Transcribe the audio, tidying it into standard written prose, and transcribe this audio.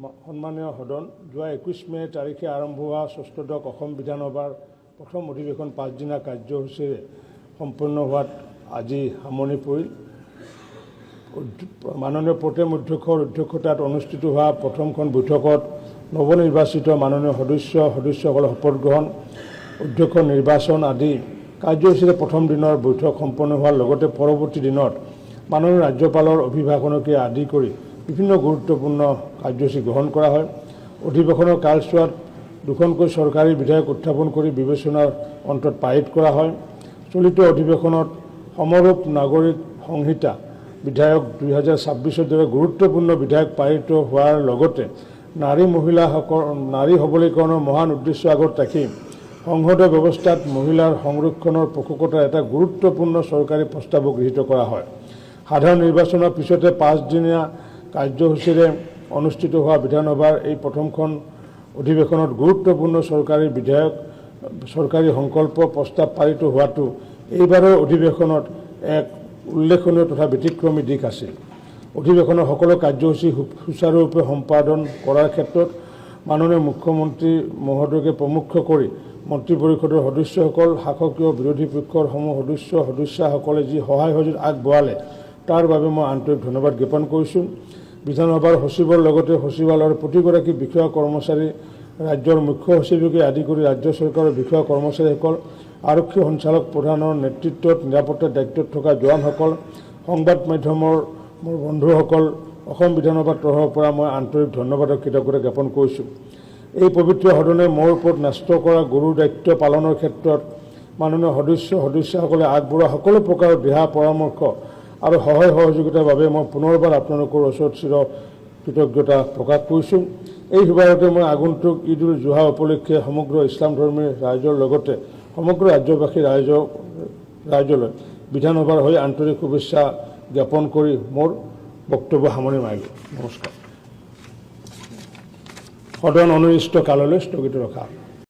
সন্মানীয় সদন, যোৱা 21 মে তাৰিখে আৰম্ভ হোৱা ষষ্ঠদশ অসম বিধানসভাৰ প্ৰথম অধিৱেশন 5 দিনা কাৰ্যসূচীৰে সম্পন্ন হোৱাত আজি সামৰণি পৰিল। মাননীয় প্ৰতিম অধ্যক্ষৰ অধ্যক্ষতাত অনুষ্ঠিত হোৱা প্ৰথমখন বৈঠকত নৱনিৰ্বাচিত মাননীয় সদস্যসকলৰ শপত গ্ৰহণ, অধ্যক্ষ নিৰ্বাচন আদি কাৰ্যসূচীৰে প্ৰথম দিনৰ বৈঠক সম্পন্ন হোৱাৰ লগতে পৰৱৰ্তী দিনত মাননীয় ৰাজ্যপালৰ অভিভাষণকে আদি কৰি বিভিন্ন গুৰুত্বপূৰ্ণ কাৰ্যসূচী গ্ৰহণ কৰা হয়। অধিৱেশনৰ কালছোৱাত দুখনকৈ চৰকাৰী বিধেয়ক উত্থাপন কৰি বিবেচনাৰ অন্তত পাৰিত কৰা হয়। চলিত অধিৱেশনত সমৰূপ নাগৰিক সংহিতা বিধেয়ক 2026ৰ দৰে গুৰুত্বপূৰ্ণ বিধেয়ক পাৰিত হোৱাৰ লগতে নাৰী সবলীকৰণৰ মহান উদ্দেশ্য আগত ৰাখি সংসদীয় ব্যৱস্থাত মহিলাৰ সংৰক্ষণৰ পোষকতাৰ এটা গুৰুত্বপূৰ্ণ চৰকাৰী প্ৰস্তাৱো গৃহীত কৰা হয়। সাধাৰণ নিৰ্বাচনৰ পিছতে 5 দিনীয়া কাৰ্যসূচীৰে অনুষ্ঠিত হোৱা বিধানসভাৰ এই প্ৰথমখন অধিৱেশনত গুৰুত্বপূৰ্ণ চৰকাৰী সংকল্প প্ৰস্তাৱ পাৰিত হোৱাটো এইবাৰৰ অধিৱেশনত এক উল্লেখনীয় তথা ব্যতিক্ৰমী দিশ আছিল। অধিৱেশনৰ সকলো কাৰ্যসূচী সুচাৰুৰূপে সম্পাদন কৰাৰ ক্ষেত্ৰত মাননীয় মুখ্যমন্ত্ৰী মহোদয়কে প্ৰমুখ কৰি মন্ত্ৰী পৰিষদৰ সদস্যসকল, শাসকীয় বিৰোধী পক্ষৰ সদস্যসকলে যি সহায় সহযোগ আগবঢ়ালে তাৰ বাবে মই আন্তৰিক ধন্যবাদ জ্ঞাপন কৰিছোঁ। বিধানসভাৰ সচিবৰ লগতে সচিবালয়ৰ প্ৰতিগৰাকী বিষয়া কৰ্মচাৰী, ৰাজ্যৰ মুখ্য সচিবকে আদি কৰি ৰাজ্য চৰকাৰৰ বিষয়া কৰ্মচাৰীসকল, আৰক্ষী সঞ্চালক প্ৰধানৰ নেতৃত্বত নিৰাপত্তাৰ দায়িত্বত থকা জোৱানসকল, সংবাদ মাধ্যমৰ মোৰ বন্ধুসকল, অসম বিধানসভাৰ তৰফৰ পৰা মই আন্তৰিক ধন্যবাদ আৰু কৃতজ্ঞতা জ্ঞাপন কৰিছোঁ। এই পবিত্ৰ সদনে মোৰ ওপৰত ন্যস্ত কৰা গুৰুৰ দায়িত্ব পালনৰ ক্ষেত্ৰত মাননীয় সদস্যসকলে আগবঢ়োৱা সকলো প্ৰকাৰৰ দিহা পৰামৰ্শ আৰু সহায় সহযোগিতাৰ বাবে মই পুনৰবাৰ আপোনালোকৰ ওচৰত চিৰ কৃতজ্ঞতা প্ৰকাশ কৰিছোঁ। এই সুবাৰতে মই আগন্তুক ঈদ উল জুহা উপলক্ষে সমগ্ৰ ইছলাম ধৰ্মী ৰাইজৰ লগতে সমগ্ৰ ৰাজ্যবাসী ৰাইজলৈ বিধানসভাৰ হৈ আন্তৰিক শুভেচ্ছা জ্ঞাপন কৰি মোৰ বক্তব্য সামৰণি মাৰিলোঁ। নমস্কাৰ। সদন অনিৰ্দিষ্ট কাললৈ স্থগিত ৰখা।